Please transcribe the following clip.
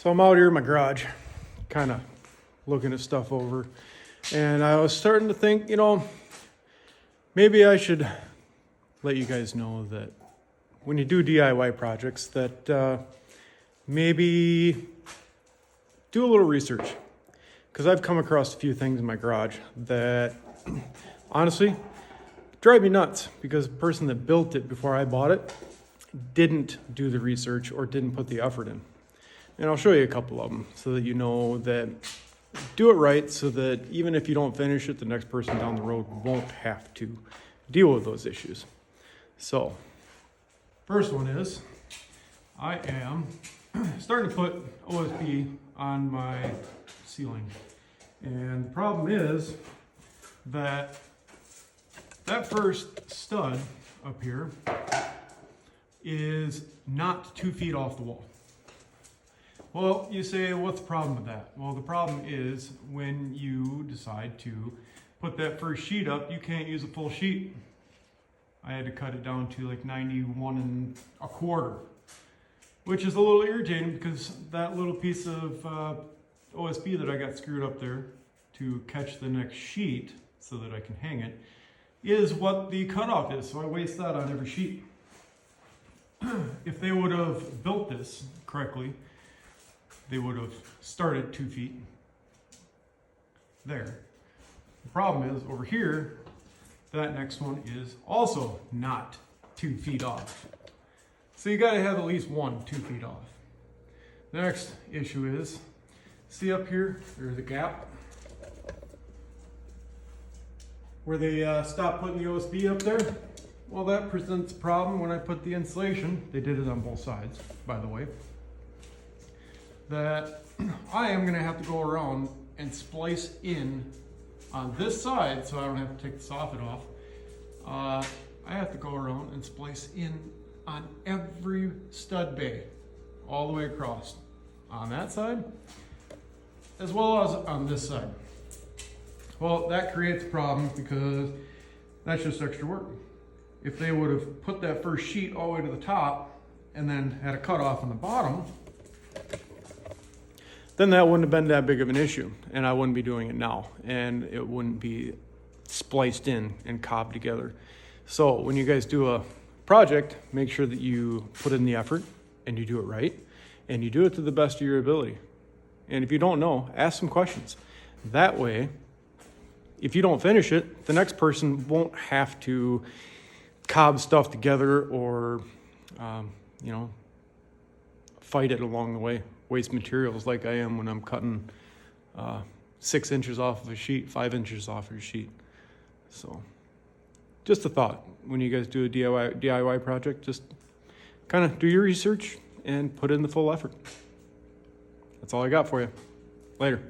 So I'm out here in my garage, kind of looking at stuff over, and I was starting to think, maybe I should let you guys know that when you do DIY projects, that maybe do a little research. Because I've come across a few things in my garage that honestly drive me nuts, because the person that built it before I bought it didn't do the research or didn't put the effort in. And I'll show you a couple of them so that you know that do it right, so that even if you don't finish it, the next person down the road won't have to deal with those issues. So, first one is, I am starting to put OSB on my ceiling. And the problem is that first stud up here is not 2 feet off the wall. Well, you say, what's the problem with that? Well, the problem is when you decide to put that first sheet up, you can't use a full sheet. I had to cut it down to like 91 1/4, which is a little irritating because that little piece of OSB that I got screwed up there to catch the next sheet so that I can hang it is what the cutoff is. So I waste that on every sheet. If they would have built this correctly, they would have started 2 feet there. The problem is over here, that next one is also not 2 feet off. So you gotta have at least 2 feet off. The next issue is, see up here, there's a gap where they stopped putting the OSB up there. Well, that presents a problem when I put the insulation. They did it on both sides, by the way. That I am gonna have to go around and splice in on this side, so I don't have to take the soffit off. I have to go around and splice in on every stud bay, all the way across, on that side, as well as on this side. Well, that creates a problem because that's just extra work. If they would have put that first sheet all the way to the top and then had a cutoff on the bottom, then that wouldn't have been that big of an issue, and I wouldn't be doing it now, and it wouldn't be spliced in and cobbed together. So when you guys do a project, make sure that you put in the effort and you do it right, and you do it to the best of your ability. And if you don't know, ask some questions. That way, if you don't finish it, the next person won't have to cob stuff together or, fight it along the way. Waste materials like I am when I'm cutting 6 inches off of a sheet, 5 inches off of a sheet. So just a thought, when you guys do a DIY project, just kind of do your research and put in the full effort. That's all I got for you. Later.